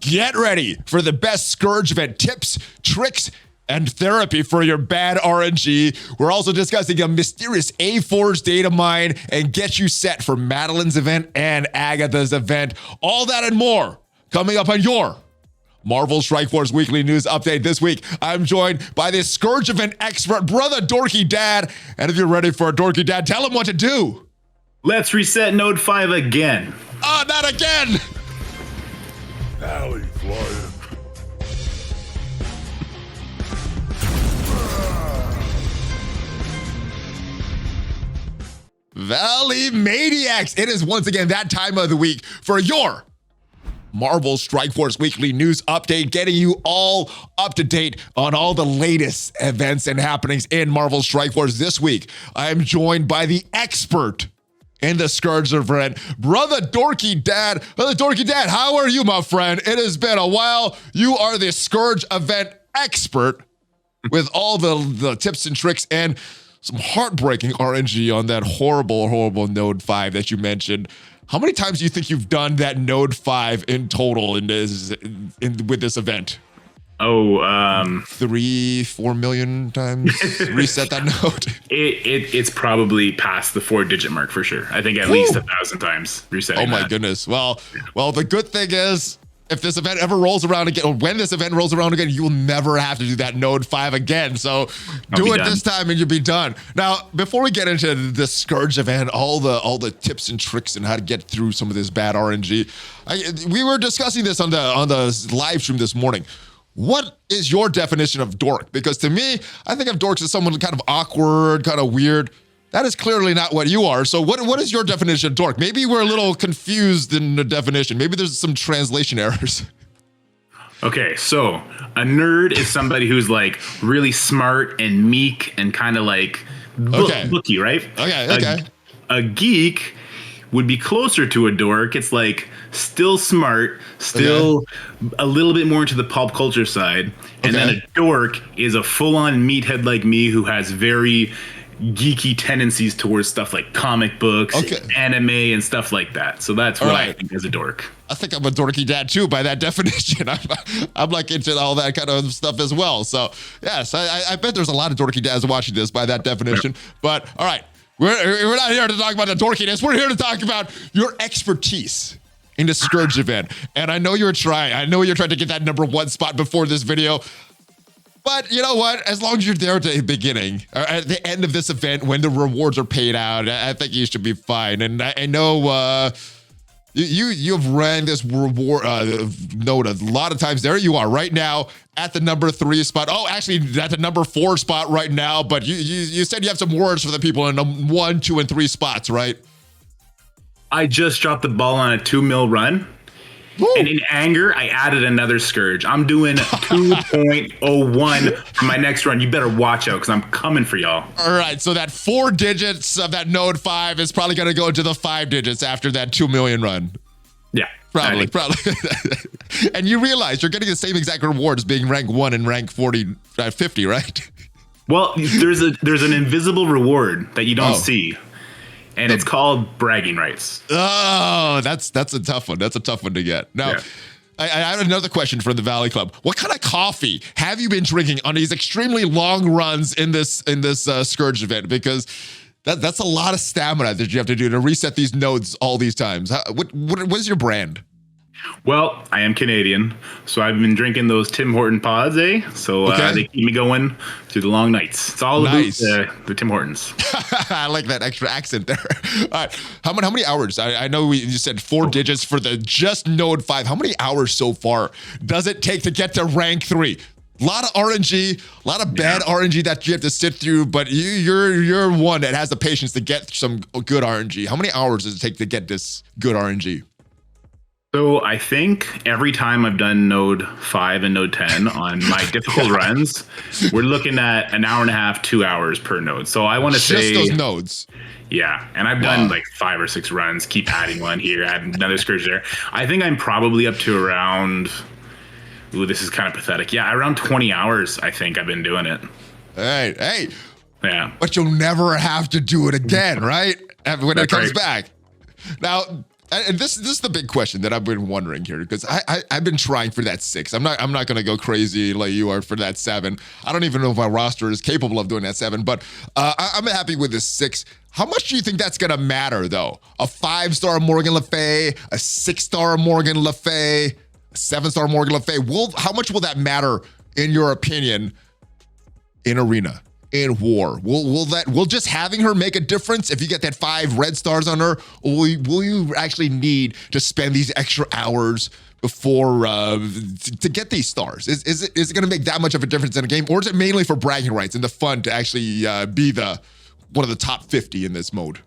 Get ready for the best Scourge event tips, tricks, and therapy for your bad RNG. We're also discussing a mysterious A-Forge data mine and get you set for Madeline's event and Agatha's event. All that and more coming up on your Marvel Strike Force Weekly News Update this week. I'm joined by this Scourge Event expert, brother DorkyDad. And if you're ready for a DorkyDad, tell him what to do. Let's reset Node 5 again. Oh, not again! ValleyFlyin. Valley Maniacs. It is once again that time of the week for your Marvel Strike Force Weekly News Update, getting you all up to date on all the latest events and happenings in Marvel Strike Force this week. I am joined by the expert in the Scourge Event, brother DorkyDad. Brother DorkyDad, how are you, my friend? It has been a while. You are the Scourge Event expert with all the tips and tricks and some heartbreaking RNG on that horrible Node 5 that you mentioned. How many times do you think you've done that Node 5 in total with this event? 3-4 million times reset that node. It's probably past the 4-digit mark for sure. I think at least 1,000 times resetting. Oh my goodness. Well, the good thing is, if this event ever rolls around again, or when this event rolls around again, you'll never have to do that Node 5 again. So do it this time and you'll be done. Now, before we get into the Scourge event, all the tips and tricks and how to get through some of this bad RNG, we were discussing this on the live stream this morning. What is your definition of dork? Because to me, I think of dorks as someone kind of awkward, kind of weird. That is clearly not what you are. So what is your definition of dork? Maybe we're a little confused in the definition. Maybe there's some translation errors. Okay, so a nerd is somebody who's like really smart and meek and kind of like booky, right? Okay. A geek would be closer to a dork. It's like still smart, still a little bit more into the pop culture side. And then a dork is a full-on meathead like me who has very geeky tendencies towards stuff like comic books, anime, and stuff like that. So that's what I think as a dork. I think I'm a dorky dad too, by that definition. I'm like into all that kind of stuff as well. So yes, I bet there's a lot of dorky dads watching this by that definition. Yeah. But all right, we're not here to talk about the dorkiness. We're here to talk about your expertise in the Scourge event. And I know you're trying. I know you're trying to get that #1 spot before this video. But you know what? As long as you're there at the beginning, or at the end of this event, when the rewards are paid out, I think you should be fine. And I know you've ran this reward node a lot of times. There you are right now at the #3 spot. Oh, actually, at the #4 spot right now. But you said you have some words for the people in the 1, 2, and 3 spots, right? I just dropped the ball on a 2 mil run. Woo. And in anger, I added another Scourge. I'm doing 2.01 for my next run. You better watch out because I'm coming for y'all. All right, so that 4 digits of that Node 5 is probably going to go into the 5 digits after that 2 million run. Yeah. Probably. And you realize you're getting the same exact rewards being rank 1 and rank 50, right? Well, there's an invisible reward that you don't see. And it's called bragging rights. Oh, that's a tough one. That's a tough one to get. Now, I have another question from the Valley Club. What kind of coffee have you been drinking on these extremely long runs in this Scourge event? Because that's a lot of stamina that you have to do to reset these nodes all these times. What is your brand? Well, I am Canadian, so I've been drinking those Tim Horton pods, So they keep me going through the long nights. It's all about the Tim Hortons. I like that extra accent there. All right, how many hours? I know you said 4 digits for the just Node 5. How many hours so far does it take to get to rank 3? A lot of RNG, a lot of bad RNG that you have to sit through, but you're one that has the patience to get some good RNG. How many hours does it take to get this good RNG? So I think every time I've done Node 5 and Node 10 on my difficult runs, we're looking at an hour and a half, 2 hours per node. So I want to say just those nodes. Yeah. And I've done like 5 or 6 runs, keep adding one here, add another Scourge there. I think I'm probably up to around, this is kind of pathetic. Yeah, around 20 hours, I think I've been doing it. All right. Hey. Yeah. But you'll never have to do it again, right? When it comes back. Now, And this is the big question that I've been wondering here, because I've been trying for that 6. I'm not going to go crazy like you are for that 7. I don't even know if my roster is capable of doing that 7, but I'm happy with this 6. How much do you think that's going to matter, though? A 5-star Morgan Le Fay, a 6-star Morgan Le Fay, a 7-star Morgan Le Fay. How much will that matter, in your opinion, in Arena? In war, will just having her make a difference if you get that 5 red stars on her, or will you actually need to spend these extra hours before to get these stars? Is it going to make that much of a difference in a game, or is it mainly for bragging rights and the fun to actually be one of the top 50 in this mode?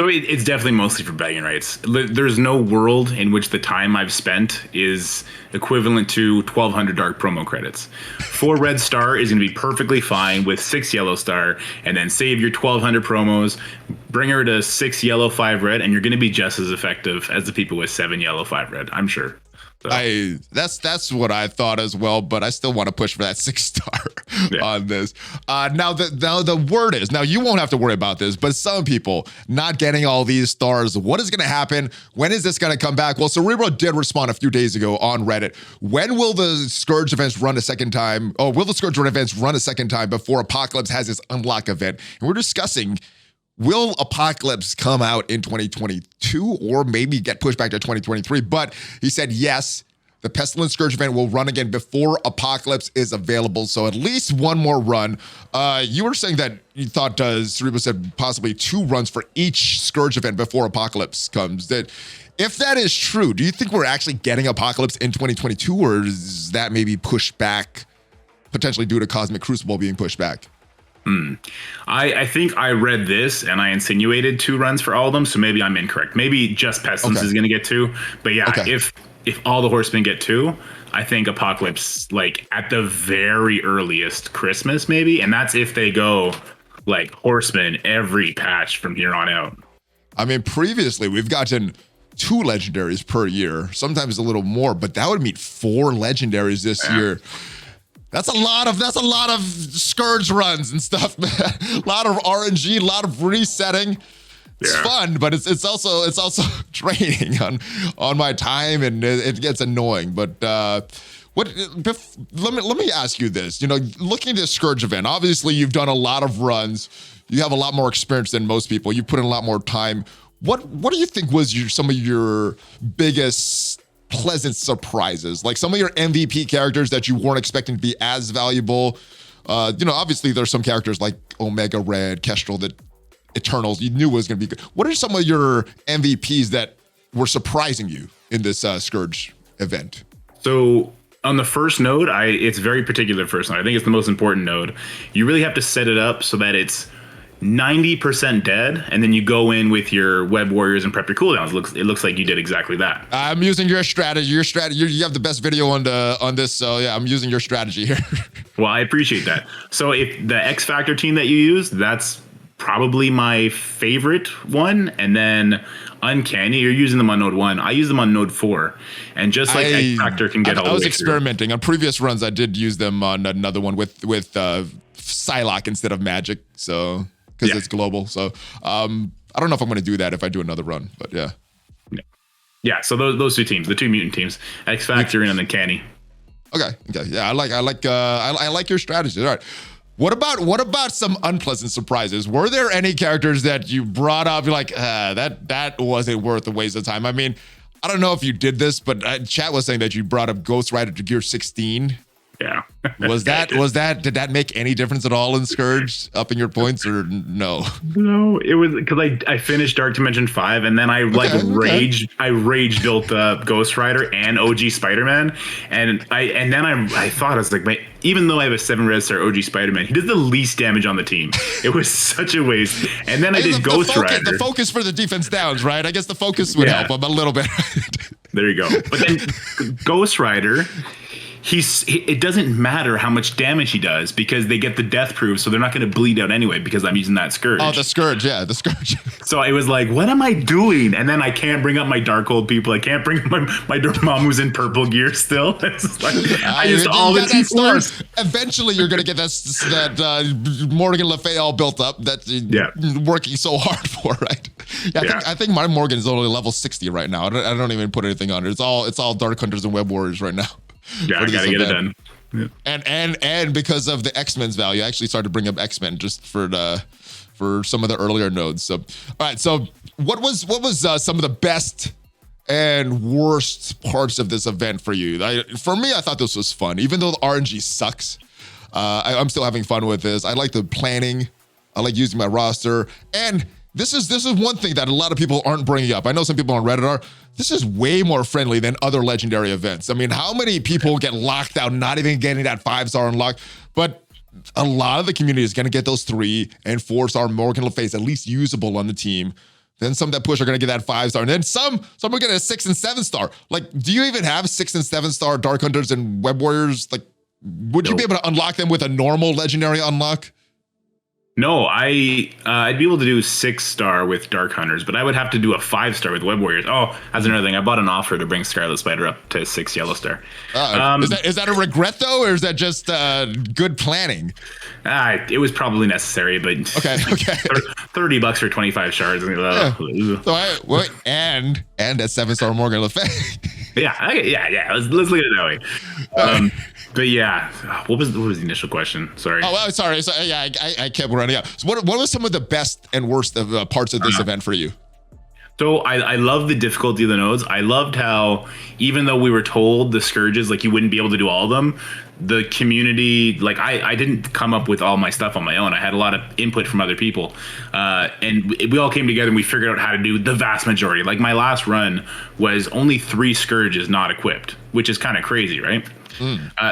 So it's definitely mostly for bragging rights. There's no world in which the time I've spent is equivalent to 1,200 dark promo credits. 4 red star is going to be perfectly fine with 6 yellow star, and then save your 1,200 promos, bring her to 6 yellow, 5 red, and you're going to be just as effective as the people with 7 yellow, 5 red, I'm sure. So. That's what I thought as well, but I still want to push for that 6-star on this. Now the word is, now you won't have to worry about this, but some people not getting all these stars, what is going to happen? When is this going to come back? Well, Cerebro did respond a few days ago on Reddit. When will the Scourge events run a second time? Oh, will the Scourge events run a second time before Apocalypse has its unlock event? And we're discussing, will Apocalypse come out in 2022 or maybe get pushed back to 2023? But he said yes, the Pestilence Scourge event will run again before Apocalypse is available. So at least one more run. You were saying that you thought, Cerebro said possibly 2 runs for each Scourge event before Apocalypse comes. If that is true, do you think we're actually getting Apocalypse in 2022, or is that maybe pushed back, potentially due to Cosmic Crucible being pushed back? I think I read this and I insinuated 2 runs for all of them, so maybe I'm incorrect. Maybe just Pestilence is going to get 2, but yeah, if all the Horsemen get 2, I think Apocalypse, like at the very earliest Christmas maybe, and that's if they go like Horsemen every patch from here on out. I mean, previously we've gotten 2 legendaries per year, sometimes a little more, but that would mean 4 legendaries this year. That's a lot of Scourge runs and stuff, man. A lot of RNG, a lot of resetting. It's fun, but it's also draining on my time, and it gets annoying. But let me ask you this. You know, looking at the Scourge event, obviously you've done a lot of runs. You have a lot more experience than most people. You put in a lot more time. What do you think was some of your biggest pleasant surprises, like some of your MVP characters that you weren't expecting to be as valuable? Obviously there's some characters like Omega Red, Kestrel, that Eternals you knew was going to be good. What are some of your MVPs that were surprising you in this Scourge event? So on the first node, it's very particular first node. I think it's the most important node. You really have to set it up so that it's 90% dead, and then you go in with your web warriors and prep your cooldowns. It looks like you did exactly that. I'm using your strategy. You have the best video on this, so yeah, I'm using your strategy here. Well, I appreciate that. So if the X Factor team that you use, that's probably my favorite one, and then Uncanny, you're using them on node 1. I use them on node 4, and just like X Factor can get all the way I was experimenting on previous runs. I did use them on another one with Psylocke instead of Magic, so. Because it's global. So I don't know if I'm going to do that if I do another run, but yeah. Yeah, so those 2 teams, the 2 mutant teams, X Factor and Uncanny. Okay. Yeah, I like your strategy. All right. What about some unpleasant surprises? Were there any characters that you brought up, you're like, that wasn't worth the waste of time? I mean, I don't know if you did this, but chat was saying that you brought up Ghost Rider to gear 16. Yeah. Did that make any difference at all in Scourge, upping your points, or no? No, it was because I finished Dark Dimension 5, and then I rage built Ghost Rider and OG Spider-Man, and then I thought, I was like, even though I have a 7 red star OG Spider-Man, he does the least damage on the team. It was such a waste. And then I did Ghost Rider. The focus for the defense downs, right? I guess the focus would help him a little bit. There you go. But then Ghost Rider, it doesn't matter how much damage he does because they get the death proof, so they're not going to bleed out anyway because I'm using that Scourge. Oh, the Scourge, yeah, the Scourge. So it was like, what am I doing? And then I can't bring up my Darkhold people. I can't bring up my Dormammu's in purple gear still. It's just like, I used all the T4s. Eventually, you're going to get that Morgan Le Fay all built up that you're working so hard for, right? I think my Morgan is only level 60 right now. I don't even put anything on it. It's all Dark Hunters and Web Warriors right now. Yeah, I gotta get it done. Yeah. And because of the X-Men's value, I actually started to bring up X-Men just for some of the earlier nodes. So, all right. So, what was some of the best and worst parts of this event for you? For me, I thought this was fun, even though the RNG sucks. I'm still having fun with this. I like the planning. I like using my roster. And this is one thing that a lot of people aren't bringing up. I know some people on Reddit are. This is way more friendly than other legendary events. I mean, how many people get locked out, not even getting that 5-star unlocked? But a lot of the community is going to get those 3 and 4-star Morgan Le Fay's at least usable on the team. Then some that push are going to get that 5-star. And then some are going to get a 6 and 7-star. Like, do you even have 6 and 7-star Dark Hunters and Web Warriors? Like, would you be able to unlock them with a normal legendary unlock? No, I'd be able to do 6-star with Dark Hunters, but I would have to do a 5-star with Web Warriors. Oh, that's another thing. I bought an offer to bring Scarlet Spider up to 6 yellow star. Is that a regret though, or is that just good planning? It was probably necessary, but okay. $30 for 25 shards. Yeah. So and at 7-star Morgan Le Fay. yeah. Let's look at it that way. But yeah, what was the initial question? Sorry. Oh, well, sorry. So, yeah, I kept running out. So what were some of the best and worst of parts of this event for you? So I love the difficulty of the nodes. I loved how, even though we were told the Scourges, like, you wouldn't be able to do all of them, the community, like, I didn't come up with all my stuff on my own. I had a lot of input from other people. And we all came together and we figured out how to do the vast majority. Like, my last run was only 3 Scourges not equipped, which is kind of crazy, right?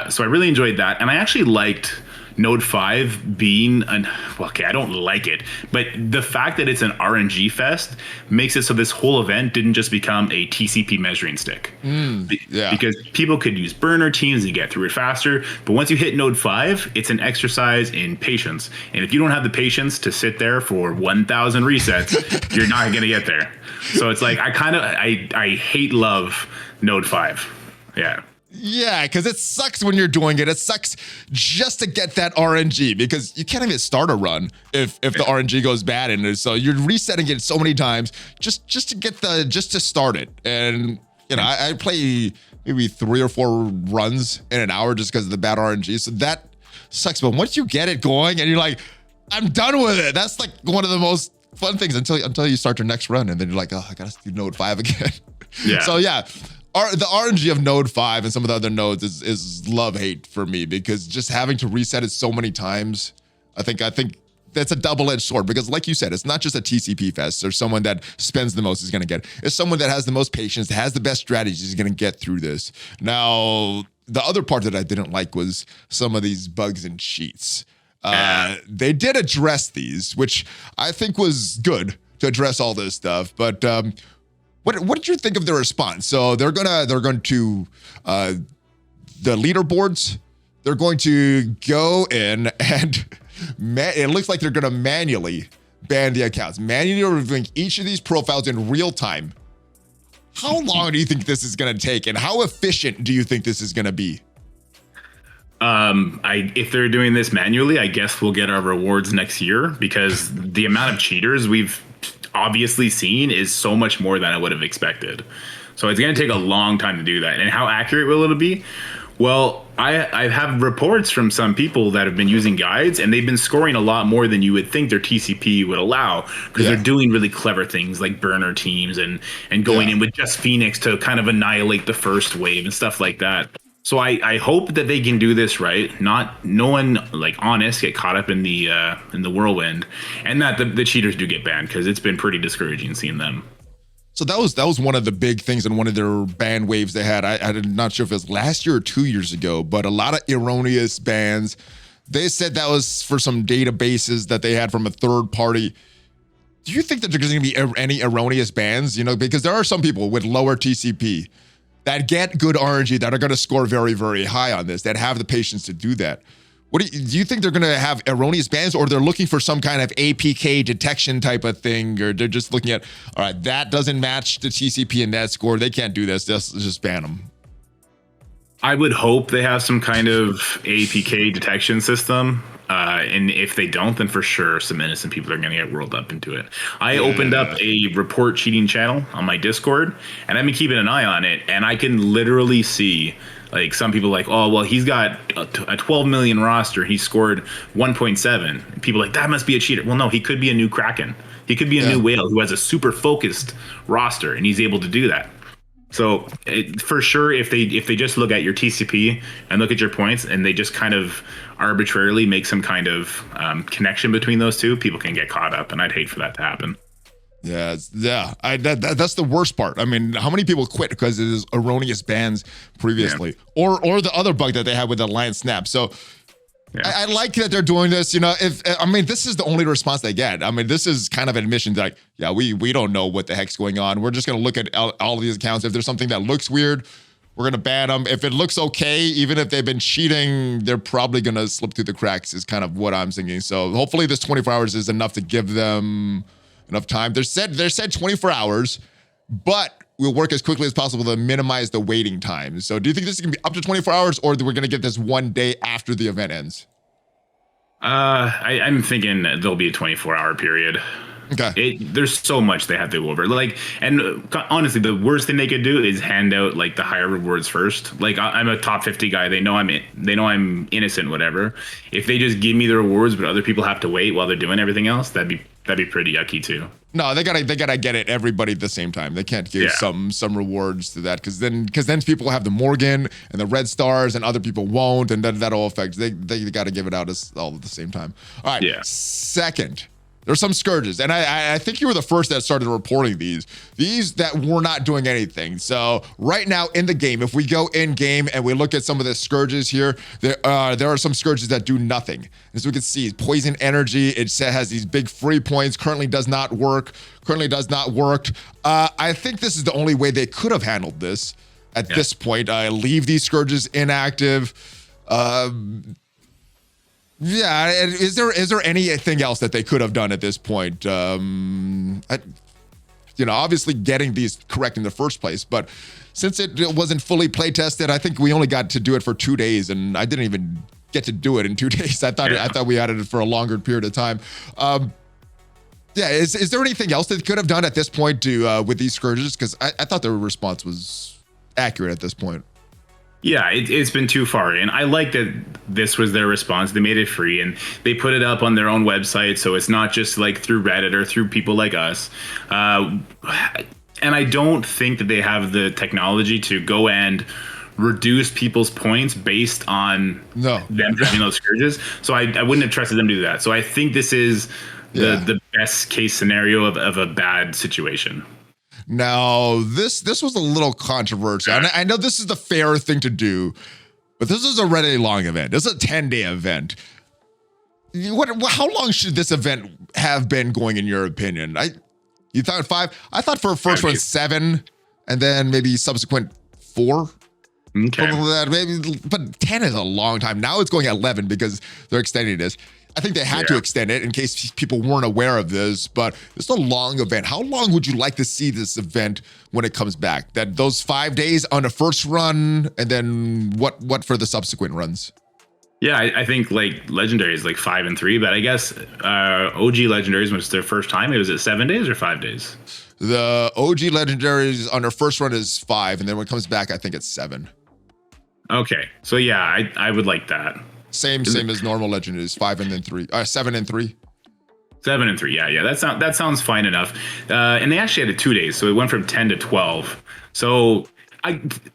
So I really enjoyed that. And I actually liked Node 5 being I don't like it, but the fact that it's an RNG fest makes it so this whole event didn't just become a TCP measuring stick. Because people could use burner teams and get through it faster. But once you hit Node 5, it's an exercise in patience. And if you don't have the patience to sit there for 1,000 resets, you're not going to get there. So it's like, I hate love Node 5. Yeah. Yeah, because it sucks when you're doing it. It sucks just to get that RNG, because you can't even start a run if the RNG goes bad in it. So you're resetting it so many times just to start it. And I play maybe 3 or 4 runs in an hour just because of the bad RNG. So that sucks. But once you get it going and you're like, I'm done with it. That's like one of the most fun things until you start your next run, and then you're like, oh, I gotta do Node 5 again. Yeah. So yeah. The RNG of Node 5 and some of the other nodes is love-hate for me, because just having to reset it so many times, I think that's a double-edged sword, because like you said, it's not just a TCP fest or someone that spends the most is going to get. It's someone that has the most patience, that has the best strategies is going to get through this. Now, the other part that I didn't like was some of these bugs and cheats. They did address these, which I think was good to address all this stuff, but what did you think of the response? So they're going to the leaderboards. They're going to go in and it looks like they're going to manually ban the accounts, manually reviewing each of these profiles in real time. How long do you think this is going to take, and how efficient do you think this is going to be? If they're doing this manually, I guess we'll get our rewards next year, because the amount of cheaters we've obviously seen is so much more than I would have expected. So it's going to take a long time to do that. And how accurate will it be? Well, I have reports from some people that have been using guides, and they've been scoring a lot more than you would think their TCP would allow, because they're doing really clever things like burner teams and going in with just Phoenix to kind of annihilate the first wave and stuff like that. So I hope that they can do this right. No one like honest get caught up in the whirlwind, and that the cheaters do get banned, because it's been pretty discouraging seeing them. So that was one of the big things in one of their ban waves they had. I'm not sure if it was last year or 2 years ago, but a lot of erroneous bans. They said that was for some databases that they had from a third party. Do you think that there's going to be any erroneous bans? Because there are some people with lower TCP that get good RNG that are going to score very, very high on this, that have the patience to do that. Do you think they're going to have erroneous bans, or they're looking for some kind of APK detection type of thing, or they're just looking at, all right, that doesn't match the TCP and that score, they can't do this, just ban them? I would hope they have some kind of APK detection system. And if they don't, then for sure some innocent people are going to get rolled up into it. I opened up a report cheating channel on my Discord, and I've been keeping an eye on it, and I can literally see like some people like, oh, well, he's got a 12 million roster. He scored 1.7. People like, that must be a cheater. Well, no, he could be a new Kraken. He could be a new whale who has a super focused roster, and he's able to do that. So for sure, if they just look at your TCP and look at your points, and they just kind of arbitrarily make some kind of connection between those two, people can get caught up, and I'd hate for that to happen. Yeah. That's the worst part. I mean, how many people quit because it is erroneous bans previously, or the other bug that they had with the line snap. So I like that they're doing this. This is the only response they get. I mean, this is kind of an admission that, we don't know what the heck's going on. We're just going to look at all of these accounts. If there's something that looks weird, we're going to ban them. If it looks okay, even if they've been cheating, they're probably going to slip through the cracks is kind of what I'm thinking. So hopefully this 24 hours is enough to give them enough time. They said 24 hours, but we'll work as quickly as possible to minimize the waiting time. So do you think this is going to be up to 24 hours, or we're going to get this one day after the event ends? I'm thinking there'll be a 24-hour period. Okay. There's so much they have to go over. Like, and honestly, the worst thing they could do is hand out like the higher rewards first. Like, I'm a top 50 guy. They know I'm innocent, whatever. If they just give me the rewards, but other people have to wait while they're doing everything else, that'd be pretty yucky too. No, they gotta get it everybody at the same time. They can't give some rewards to that because then people will have the Morgan and the red stars and other people won't, and then that'll affect. They got to give it out all at the same time. All right. Yeah. Second, there's some Scourges, and I think you were the first that started reporting these that were not doing anything. So right now in the game, if we go in game and we look at some of the Scourges here, there are some Scourges that do nothing. As we can see, poison energy, it has these big free points, currently does not work. I think this is the only way they could have handled this at this point. Leave these Scourges inactive. Is there anything else that they could have done at this point? Obviously getting these correct in the first place, but since it wasn't fully play tested, I think we only got to do it for 2 days, and I didn't even get to do it in 2 days. I thought we added it for a longer period of time. Is there anything else they could have done at this point with these Scourges? Because I thought their response was accurate at this point. Yeah, it's been too far. And I like that this was their response. They made it free and they put it up on their own website. So it's not just like through Reddit or through people like us. And I don't think that they have the technology to go and reduce people's points based on them having those Scourges. So I wouldn't have trusted them to do that. So I think this is the best case scenario of a bad situation. Now, this was a little controversial. And I know this is the fair thing to do, but this is a really long event. This is a 10-day event. How long should this event have been going, in your opinion? You thought 5? I thought for a first one 7, and then maybe subsequent 4. Okay. Maybe, but 10 is a long time. Now it's going at 11 because they're extending this. I think they had to extend it in case people weren't aware of this, but it's a long event. How long would you like to see this event when it comes back? That those 5 days on the first run, and then what for the subsequent runs? Yeah, I think like Legendary is like 5 and 3, but I guess OG Legendaries, when it's their first time, it was at 7 days or 5 days? The OG Legendaries on their first run is 5, and then when it comes back, I think it's 7. Okay, so yeah, I would like that. Same as normal Legendaries, 5 and then 3. 7 and 3. 7 and 3, yeah. That sounds fine enough. And they actually had it 2 days, so it went from 10 to 12. So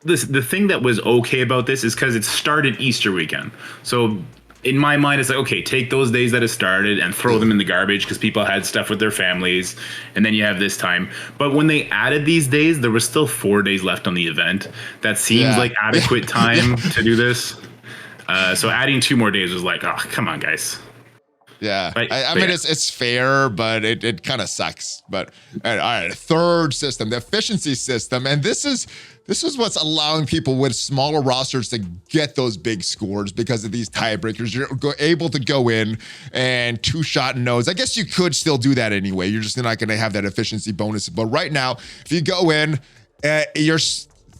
the thing that was okay about this is because it started Easter weekend. So in my mind, it's like, okay, take those days that it started and throw them in the garbage because people had stuff with their families, and then you have this time. But when they added these days, there was still 4 days left on the event. That seems like adequate time to do this. So adding 2 more days was like, oh, come on, guys. Yeah, I mean, it's fair, but it kind of sucks. But all right, third system, the efficiency system, and this is what's allowing people with smaller rosters to get those big scores because of these tiebreakers. You're able to go in and 2-shot nodes. I guess you could still do that anyway. You're just not going to have that efficiency bonus. But right now, if you go in, you're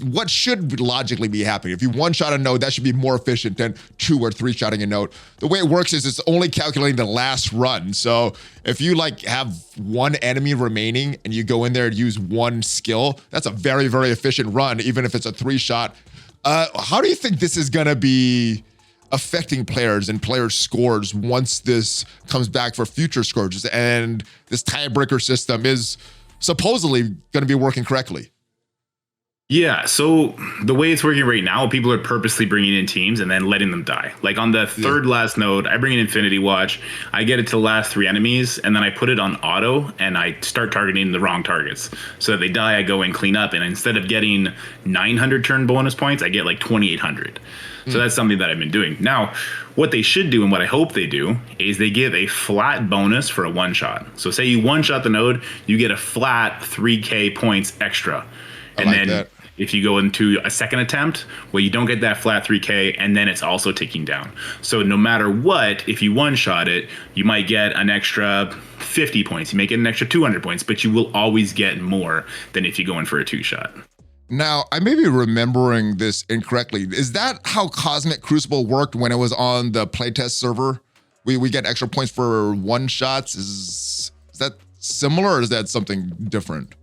what should logically be happening? If you one-shot a node, that should be more efficient than 2 or 3-shotting a node. The way it works is it's only calculating the last run. So if you like have one enemy remaining and you go in there and use one skill, that's a very, very efficient run, even if it's a 3-shot. How do you think this is gonna be affecting players and players' scores once this comes back for future Scourges and this tiebreaker system is supposedly going to be working correctly? Yeah, so the way it's working right now, people are purposely bringing in teams and then letting them die. Like on the third last node, I bring in Infinity Watch, I get it to the last 3 enemies, and then I put it on auto, and I start targeting the wrong targets. So that they die, I go and clean up, and instead of getting 900 turn bonus points, I get like 2,800. So that's something that I've been doing. Now, what they should do, and what I hope they do, is they give a flat bonus for a one-shot. So say you one-shot the node, you get a flat 3K points extra. And then if you go into a second attempt, well, you don't get that flat 3K, and then it's also ticking down. So no matter what, if you one-shot it, you might get an extra 50 points. You may get an extra 200 points, but you will always get more than if you go in for a 2-shot. Now, I may be remembering this incorrectly. Is that how Cosmic Crucible worked when it was on the playtest server? We get extra points for one-shots. Is that similar, or is that something different?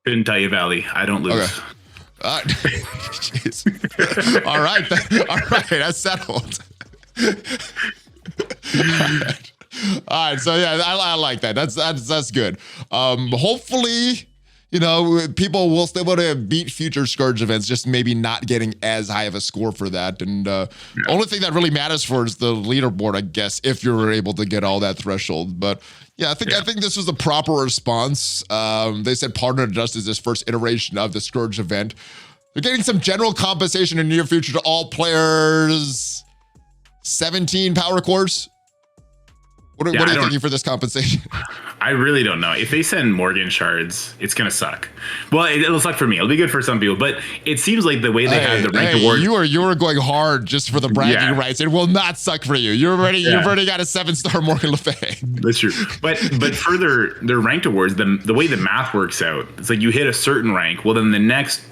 Couldn't tell you, Valley. I don't lose. Okay. All right. All right. That's settled. All right. So yeah, I like that. That's good. Hopefully, you know, people will still be able to beat future Scourge events, just maybe not getting as high of a score for that. And only thing that really matters for is the leaderboard, I guess, if you're able to get all that threshold. But yeah, I think this was a proper response. They said Partner Adjust is this first iteration of the Scourge event. They're getting some general compensation in the near future to all players. 17 power cores. What are you thinking for this compensation? I really don't know. If they send Morgan shards, it's going to suck. Well, it'll suck for me. It'll be good for some people, but it seems like the way they have the rank award. You are going hard just for the bragging rights. It will not suck for you. You've already got a 7-star Morgan Le Fay. That's true. But further, their ranked awards, the way the math works out, it's like you hit a certain rank. Well, then the next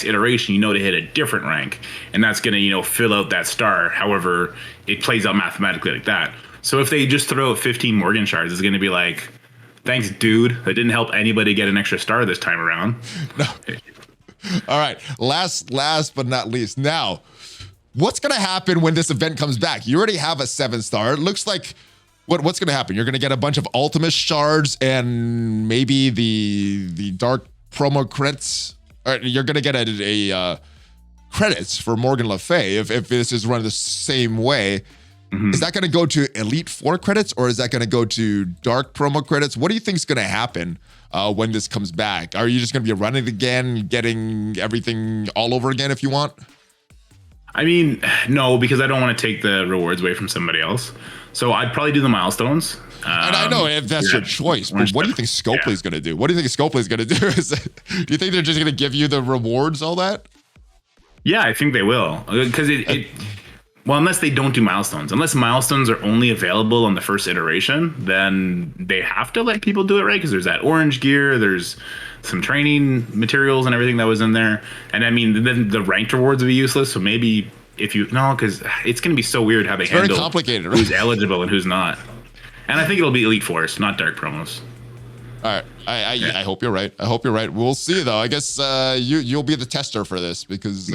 iteration, to hit a different rank, and that's going to, fill out that star. However, it plays out mathematically like that. So if they just throw out 15 Morgan shards, it's going to be like, thanks, dude. That didn't help anybody get an extra star this time around. No. All right. Last but not least. Now, what's going to happen when this event comes back? You already have a 7-star. It looks like what's going to happen? You're going to get a bunch of Ultimate shards and maybe the dark promo credits. Or you're going to get a credits for Morgan Le Fay if this is run the same way. Mm-hmm. Is that going to go to Elite 4 credits, or is that going to go to Dark promo credits? What do you think is going to happen when this comes back? Are you just going to be running again, getting everything all over again if you want? I mean, no, because I don't want to take the rewards away from somebody else. So I'd probably do the milestones. I know if that's your choice, but what do you think Scopely is going to do? What do you think Scopely is going to do? Do you think they're just going to give you the rewards, all that? Yeah, I think they will. Because well, unless they don't do milestones. Unless milestones are only available on the first iteration, then they have to let people do it, right? Because there's that orange gear, there's some training materials and everything that was in there. And I mean, then the ranked rewards would be useless. So maybe because it's going to be so weird how they handle very complicated, right? Who's eligible and who's not. And I think it'll be Elite Force, not Dark promos. All right. I hope you're right. I hope you're right. We'll see, though. I guess you'll be the tester for this because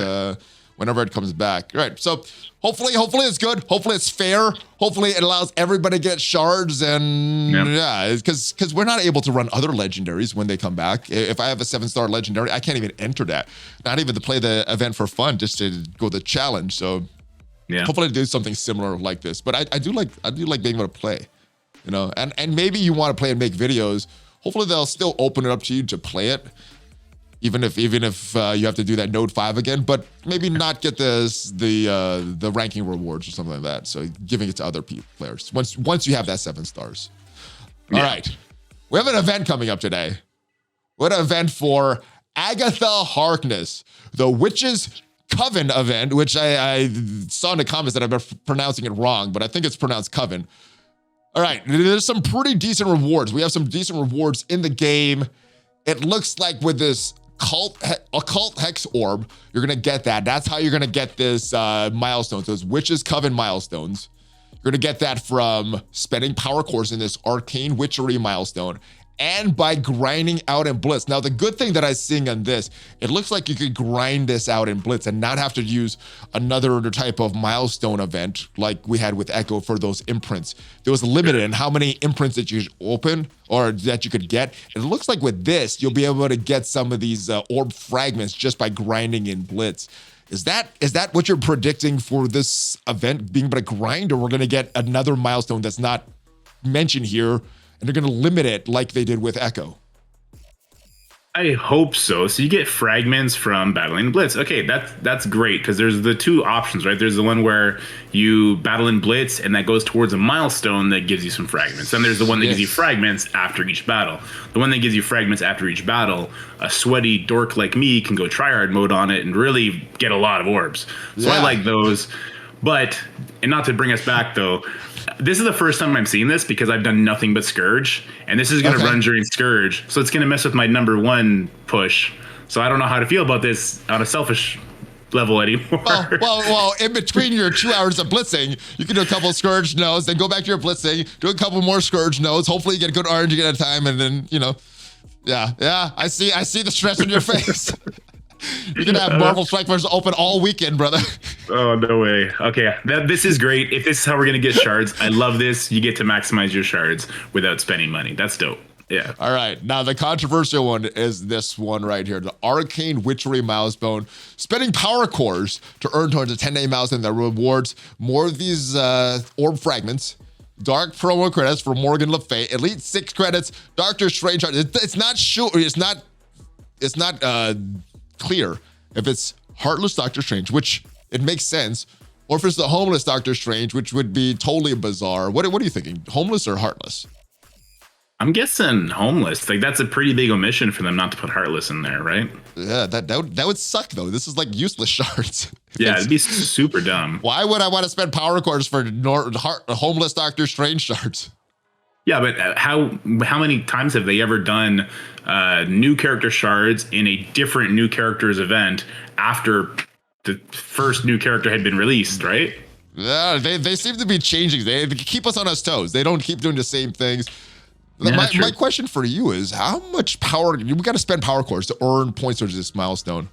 whenever it comes back. All right. So hopefully it's good. Hopefully it's fair. Hopefully it allows everybody to get shards. And because we're not able to run other legendaries when they come back. If I have a 7-star legendary, I can't even enter that. Not even to play the event for fun, just to go the challenge. So hopefully do something similar like this. But I do like being able to play, and maybe you want to play and make videos. Hopefully they'll still open it up to you to play it. Even if you have to do that Node 5 again, but maybe not get the ranking rewards or something like that. So giving it to other players once you have that 7 stars. All right, we have an event coming up today. What an event for Agatha Harkness, the Witches Coven event, which I saw in the comments that I've been pronouncing it wrong, but I think it's pronounced Coven. All right, there's some pretty decent rewards. We have some decent rewards in the game. It looks like with this occult hex orb. You're gonna get that. That's how you're gonna get this milestone. Those Witches Coven milestones. You're gonna get that from spending power cores in this arcane witchery milestone, and by grinding out in Blitz. Now, the good thing that I'm seeing on this, it looks like you could grind this out in Blitz and not have to use another type of milestone event like we had with Echo for those imprints. There was limited in how many imprints that you could open or that you could get. It looks like with this, you'll be able to get some of these orb fragments just by grinding in Blitz. Is that what you're predicting for this event, being able to grind, or we're going to get another milestone that's not mentioned here, and they're going to limit it like they did with Echo? I hope so. So you get fragments from battling Blitz. Okay, that's great, because there's the two options, right? There's the one where you battle in Blitz and that goes towards a milestone that gives you some fragments. And there's the one that gives you fragments after each battle. The one that gives you fragments after each battle, a sweaty dork like me can go tryhard mode on it and really get a lot of orbs. So I like those. But, and not to bring us back though, this is the first time I'm seeing this because I've done nothing but Scourge, and this is going to run during Scourge, so it's going to mess with my #1 push. So I don't know how to feel about this on a selfish level anymore. Well, in between your 2 hours of blitzing, you can do a couple of Scourge nodes, then go back to your blitzing, do a couple more Scourge nodes. Hopefully you get a good RNG at a time, and then, I see the stress on your face. You're going to have Marvel Strike Force open all weekend, brother. Oh, no way. Okay, this is great. If this is how we're going to get shards, I love this. You get to maximize your shards without spending money. That's dope. Yeah. All right. Now, the controversial one is this one right here. The Arcane Witchery Milestone. Spending power cores to earn towards a 10-day milestone that rewards more of these orb fragments. Dark promo credits for Morgan Le Fay. Elite 6 credits. Doctor Strange. It's not sure. It's not clear if it's Heartless Doctor Strange, which it makes sense, or if it's the Homeless Doctor Strange, which would be totally bizarre. What are you thinking? Homeless or Heartless? I'm guessing Homeless. Like, that's a pretty big omission for them not to put Heartless in there, right? Yeah, that would suck though. This is like useless shards. Yeah, it'd be super dumb. Why would I want to spend power cores for Homeless Doctor Strange shards? Yeah, but how many times have they ever done new character shards in a different new characters event after the first new character had been released, right? Yeah, they seem to be changing. They keep us on our toes. They don't keep doing the same things. Yeah, my question for you is, how much power, we got to spend power cores to earn points towards this milestone.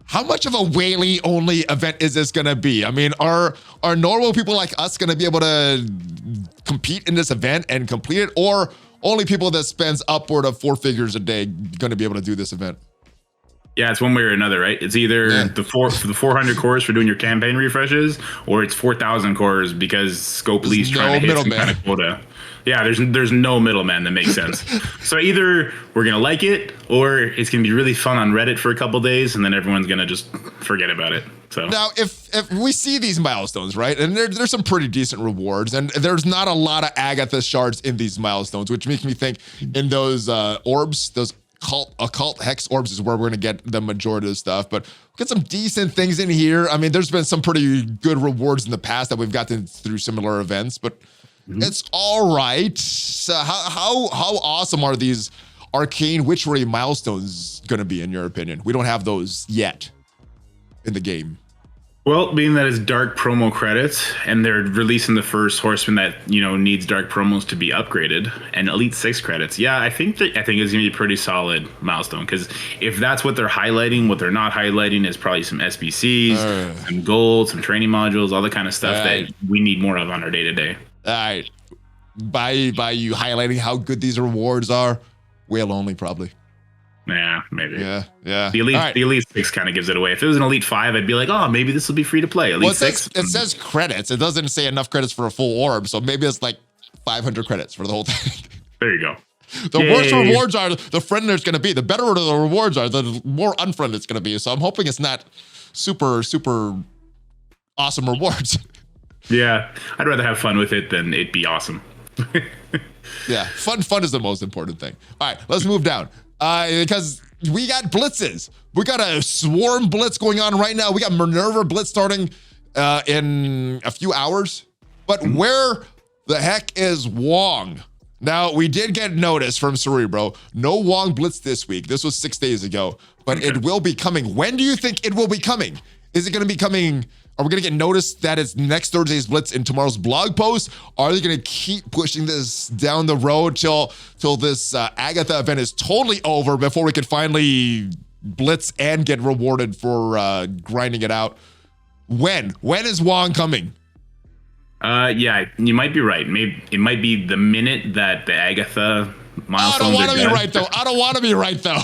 How much of a Whaley only event is this going to be? I mean, are normal people like us going to be able to compete in this event and complete it, or only people that spends upward of 4 figures a day going to be able to do this event? Yeah, it's one way or another, right? It's either the 400 cores for doing your campaign refreshes, or it's 4,000 cores because Scope Lee's trying to hit some kind of quota. Yeah, there's no middleman that makes sense. So either we're gonna like it, or it's gonna be really fun on Reddit for a couple days, and then everyone's gonna just forget about it. So now, if we see these milestones, right, and there's some pretty decent rewards, and there's not a lot of Agatha shards in these milestones, which makes me think in those orbs, those occult hex orbs is where we're gonna get the majority of the stuff. But we get some decent things in here. I mean, there's been some pretty good rewards in the past that we've gotten through similar events, but it's all right. So how awesome are these arcane witchery milestones going to be, in your opinion? We don't have those yet in the game. Well, being that it's dark promo credits, and they're releasing the first horseman that needs dark promos to be upgraded, and Elite 6 credits. Yeah, I think it's going to be a pretty solid milestone, because if that's what they're highlighting, what they're not highlighting is probably some SBCs, some gold, some training modules, all the kind of stuff that we need more of on our day to day. All right. By you highlighting how good these rewards are, whale only probably. Yeah, maybe. Yeah. The Elite 6 kind of gives it away. If it was an Elite 5, I'd be like, oh, maybe this will be free to play. Elite 6. It says credits. It doesn't say enough credits for a full orb, so maybe it's like 500 credits for the whole thing. There you go. The worse rewards are, the friendlier it's going to be. The better the rewards are, the more unfriendly it's going to be. So I'm hoping it's not super, super awesome rewards. Yeah, I'd rather have fun with it than it be awesome. Yeah, fun is the most important thing. All right, let's move down. Because we got blitzes. We got a swarm blitz going on right now. We got Minerva blitz starting in a few hours. But where the heck is Wong? Now, we did get notice from Cerebro. No Wong Blitz this week. This was 6 days ago, but it will be coming. When do you think it will be coming? Is it going to be coming? Are we going to get notice that it's next Thursday's Blitz in tomorrow's blog post? Are they going to keep pushing this down the road till this Agatha event is totally over before we could finally Blitz and get rewarded for grinding it out? When is Wong coming? Yeah, you might be right. Maybe it might be the minute that the Agatha milestones I don't want to be done. right, though. I don't want to be right, though.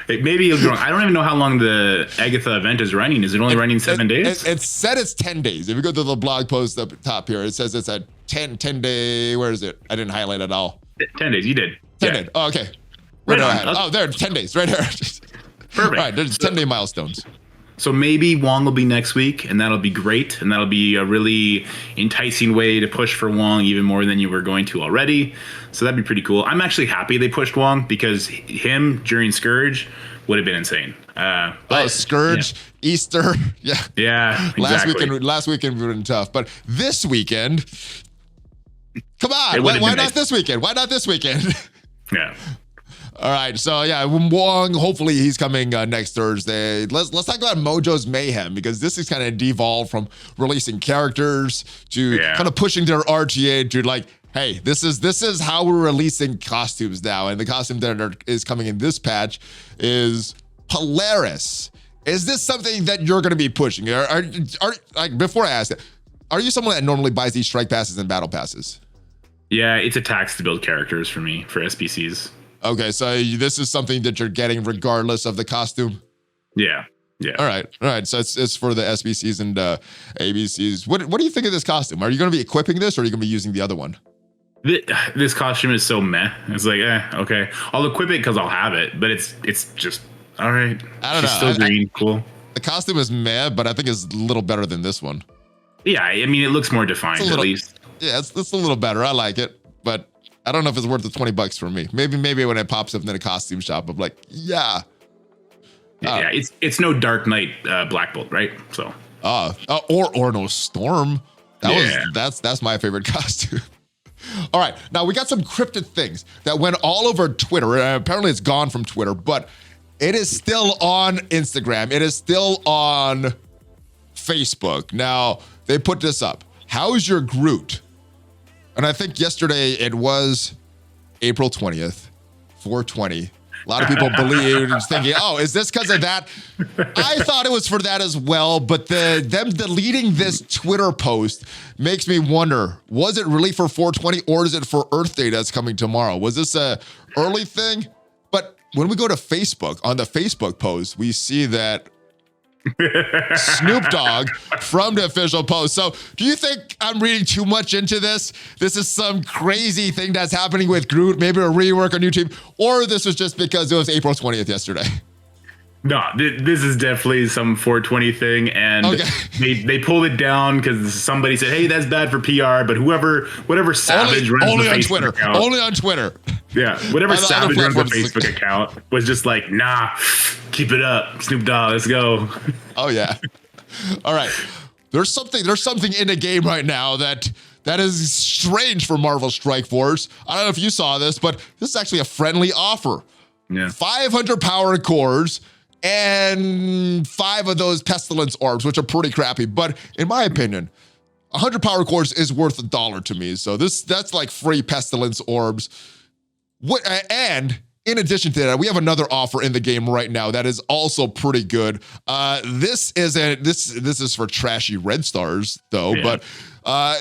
Maybe you'll be wrong. I don't even know how long the Agatha event is running. Is it only running 7 days? It said it's 10 days. If you go to the blog post up top here, it says it's a 10 day. Where is it? I didn't highlight it all. 10 days. You did. 10 days. Oh, okay. There, 10 days. Right here. Perfect. All right, there's 10-day milestones. So maybe Wong will be next week, and that'll be great, and that'll be a really enticing way to push for Wong even more than you were going to already. So that'd be pretty cool. I'm actually happy they pushed Wong because him during Scourge would have been insane. But Scourge, yeah. Easter, yeah, exactly. Last weekend would have been tough, but this weekend, come on, why not this weekend? Why not this weekend? Yeah. All right, so yeah, Wong, hopefully he's coming next Thursday. Let's talk about Mojo's Mayhem, because this is kind of devolved from releasing characters to kind of pushing their RTA to like, hey, this is how we're releasing costumes now, and the costume that is coming in this patch is Polaris. Is this something that you're going to be pushing? Are like, before I ask that, are you someone that normally buys these strike passes and battle passes? Yeah, it's a tax to build characters for me for SBCs. Okay, so this is something that you're getting regardless of the costume? Yeah. All right. So it's for the SBCs and ABCs. What do you think of this costume? Are you going to be equipping this, or are you going to be using the other one? This costume is so meh. It's like, okay. I'll equip it because I'll have it, but it's just, all right. I don't know. Still green, cool. The costume is meh, but I think it's a little better than this one. Yeah, I mean, it looks more defined at least. Yeah, it's a little better. I like it, but I don't know if it's worth the $20 for me. Maybe when it pops up in a costume shop, I'm like, yeah. Yeah, it's no Dark Knight Black Bolt, right? So. Or no Storm. That's my favorite costume. All right, now we got some cryptid things that went all over Twitter. Apparently it's gone from Twitter, but it is still on Instagram. It is still on Facebook. Now, they put this up. How's your Groot? And I think yesterday it was April 20th, 420. A lot of people thinking, oh, is this because of that? I thought it was for that as well, but them deleting this Twitter post makes me wonder, was it really for 420 or is it for Earth Day that's coming tomorrow? Was this a early thing? But when we go to Facebook, on the Facebook post, we see that Snoop Dogg from the official post. So do you think I'm reading too much into this? This is some crazy thing that's happening with Groot, maybe a rework on YouTube, or this was just because it was April 20th yesterday? No, this is definitely some 420 thing, and they pulled it down because somebody said, "Hey, that's bad for PR." But whatever savage runs only the on Facebook Twitter, account, only on Twitter. Yeah, whatever savage runs the Facebook account was just like, "Nah, keep it up, Snoop Dogg, let's go." Oh yeah. All right. There's something in the game right now that is strange for Marvel Strike Force. I don't know if you saw this, but this is actually a friendly offer. Yeah. 500 power cores and 5 of those pestilence orbs, which are pretty crappy. But in my opinion, 100 power cores is worth $1 to me. So that's like free pestilence orbs. And in addition to that, we have another offer in the game right now that is also pretty good. This is for trashy red stars though, but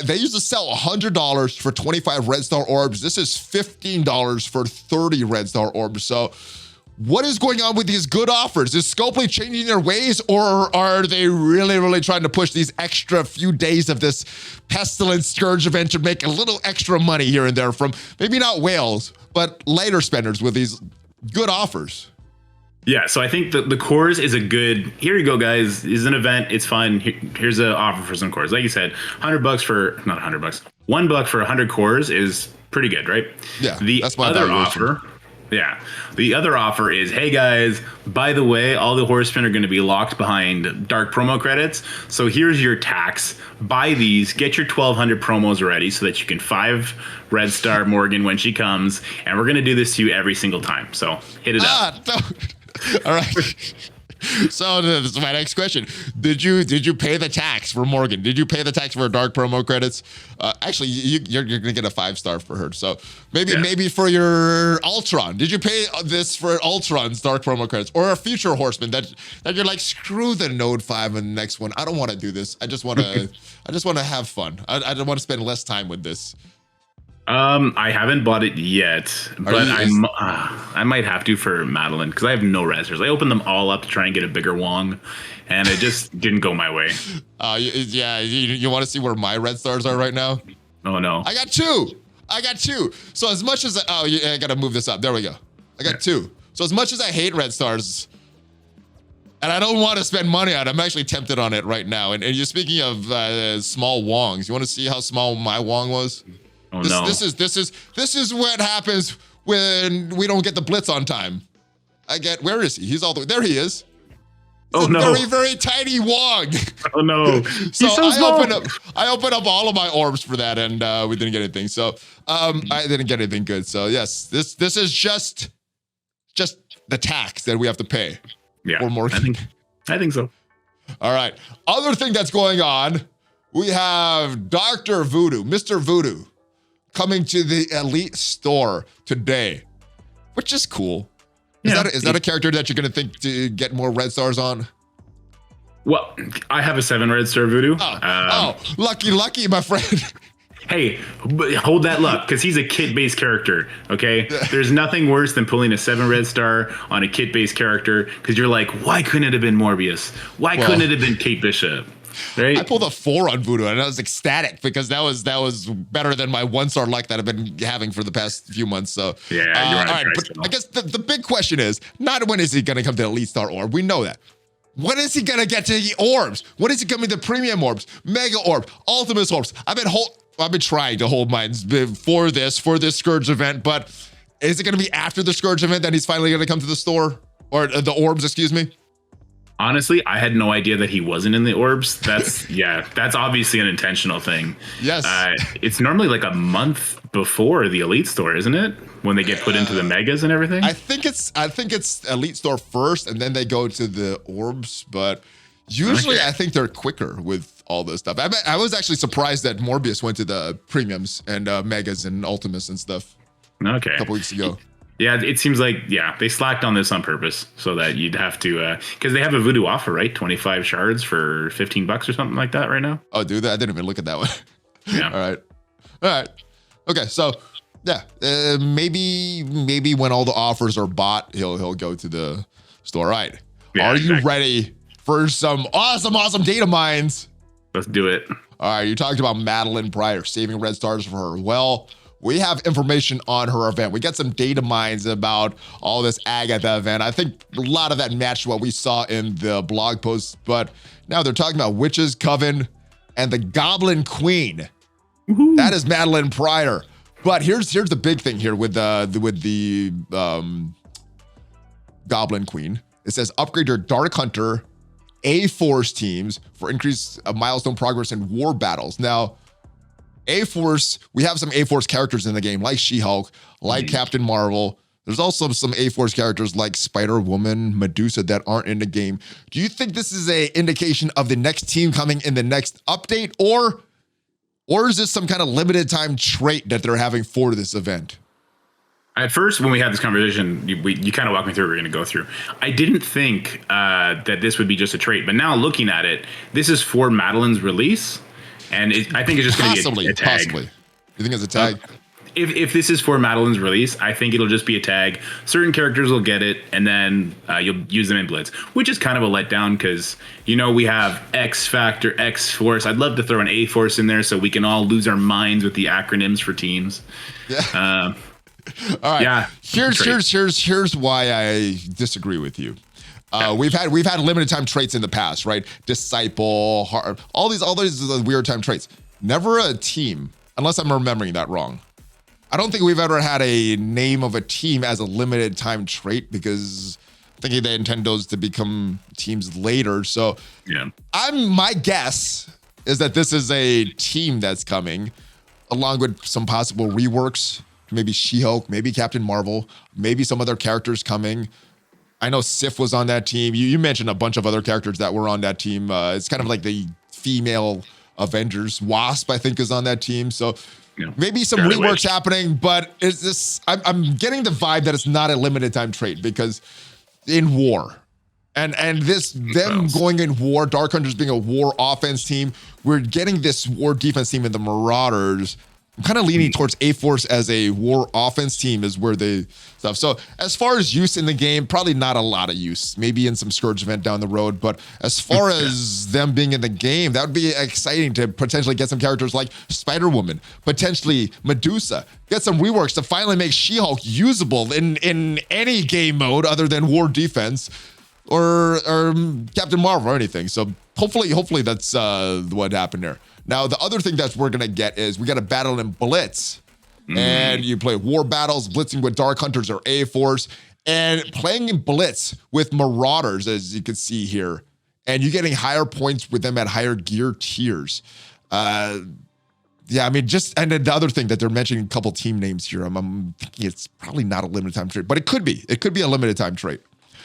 they used to sell $100 for 25 red star orbs. This is $15 for 30 red star orbs. So what is going on with these good offers? Is Scopely changing their ways, or are they really, really trying to push these extra few days of this Pestilence Scourge event to make a little extra money here and there from maybe not whales, but lighter spenders with these good offers? Yeah, so I think the cores is a good, here you go, guys, is an event, it's fun. Here's an offer for some cores. Like you said, $100 for, not $100, $1 for 100 cores is pretty good, right? Yeah, The that's my other valuation. offer Yeah. The other offer is, hey guys, by the way, all the horsemen are going to be locked behind dark promo credits. So here's your tax. Buy these, get your 1,200 promos ready so that you can 5 Red Star Morgan when she comes. And we're going to do this to you every single time. So hit it up. All right. So this is my next question. Did you pay the tax for Morgan? Did you pay the tax for dark promo credits? Actually, you're gonna get a 5-star for her. So maybe for your Ultron. Did you pay this for Ultron's dark promo credits or a future Horseman that you're like, screw the Node 5 and the next one. I don't want to do this. I just want to have fun. I don't want to spend less time with this. I haven't bought it yet, but I might have to for Madeline because I have no resers. I opened them all up to try and get a bigger Wong, and it just didn't go my way. You want to see where my red stars are right now? Oh no, I got two. So as much as I gotta move this up. There we go. I got 2. So as much as I hate red stars, and I don't want to spend money on it, I'm actually tempted on it right now. And you're speaking of small Wongs. You want to see how small my Wong was? Oh no! This is what happens when we don't get the blitz on time. Where is he? He's all the way there. He is. He's very, very tiny Wong. Oh no! So I opened up all of my orbs for that, and we didn't get anything. So I didn't get anything good. So yes, this is just the tax that we have to pay. Yeah, for more. I think so. All right. Other thing that's going on, we have Dr. Voodoo, Mr. Voodoo, coming to the Elite store today, which is cool. Is that a character that you're going to think to get more red stars on? Well, I have a 7 red star Voodoo. Lucky, my friend. Hey, hold that luck, because he's a kit-based character, okay? There's nothing worse than pulling a 7 red star on a kit-based character, because you're like, why couldn't it have been Morbius? Why couldn't it have been Kate Bishop? Right? I pulled a 4 on Voodoo, and I was ecstatic because that was better than my 1-star luck that I've been having for the past few months. So yeah, you're all right. But I guess the big question is not when is he going to come to Elite Star Orb? We know that. When is he going to get to the orbs? When is he coming to Premium Orbs, Mega Orb, Ultimate Orbs? I've been trying to hold mine for this Scourge event, but is it going to be after the Scourge event that he's finally going to come to the store or the orbs? Excuse me. Honestly, I had no idea that he wasn't in the orbs. That's obviously an intentional thing. Yes. It's normally like a month before the Elite Store, isn't it? When they get put into the megas and everything. I think it's Elite Store first, and then they go to the orbs. But usually, I think they're quicker with all this stuff. I was actually surprised that Morbius went to the premiums and megas and ultimates and stuff. Okay. A couple weeks ago. Yeah, it seems like, they slacked on this on purpose so that you'd have to, because they have a Voodoo offer, right? 25 shards for $15 or something like that right now. Oh, dude, I didn't even look at that one. Yeah. All right. Okay, so yeah, maybe when all the offers are bought, he'll go to the store. All right. Yeah, you ready for some awesome data mines? Let's do it. All right, you talked about Madeline Pryor saving red stars for her. Well, we have information on her event. We got some data mines about all this Agatha event. I think a lot of that matched what we saw in the blog post, but now they're talking about Witches Coven and the Goblin Queen. Woo-hoo. That is Madeline Pryor. But here's the big thing here with the Goblin Queen. It says upgrade your Dark Hunter A-Force teams for increased milestone progress in war battles. Now, A-Force, we have some A-Force characters in the game, like She-Hulk, like Captain Marvel. There's also some A-Force characters like Spider-Woman, Medusa that aren't in the game. Do you think this is an indication of the next team coming in the next update, or is this some kind of limited time trait that they're having for this event? At first, when we had this conversation, you kind of walked me through what we're going to go through. I didn't think that this would be just a trait, but now looking at it, this is for Madeline's release. And I think it's just going to be a tag. Possibly. You think it's a tag? If this is for Madeline's release, I think it'll just be a tag. Certain characters will get it, and then you'll use them in Blitz, which is kind of a letdown because, we have X Factor, X Force. I'd love to throw an A Force in there so we can all lose our minds with the acronyms for teams. Yeah. All right. Yeah. Here's why I disagree with you. We've had limited time traits in the past, right? Disciple, all these weird time traits. Never a team, unless I'm remembering that wrong. I don't think we've ever had a name of a team as a limited time trait because I think they intend those to become teams later. So my guess is that this is a team that's coming along with some possible reworks, maybe She-Hulk, maybe Captain Marvel, maybe some other characters coming. I know Sif was on that team. You mentioned a bunch of other characters that were on that team. It's kind of like the female Avengers. Wasp, I think, is on that team. So maybe some reworks happening, but is this? I'm getting the vibe that it's not a limited time trait because in war, and them going in war, Dark Hunters being a war offense team, we're getting this war defense team in the Marauders. I'm kind of leaning towards A-Force as a war offense team is where they stuff. So as far as use in the game, probably not a lot of use. Maybe in some Scourge event down the road. But as far as them being in the game, that would be exciting to potentially get some characters like Spider-Woman, potentially Medusa, get some reworks to finally make She-Hulk usable in any game mode other than war defense or Captain Marvel or anything. So hopefully that's what happened there. Now, the other thing that we're going to get is we got a battle in Blitz. And you play war battles, blitzing with Dark Hunters or A-Force, and playing in Blitz with Marauders, as you can see here. And you're getting higher points with them at higher gear tiers. And then the other thing that they're mentioning a couple team names here, I'm thinking it's probably not a limited time trait, but it could be. It could be a limited time trait.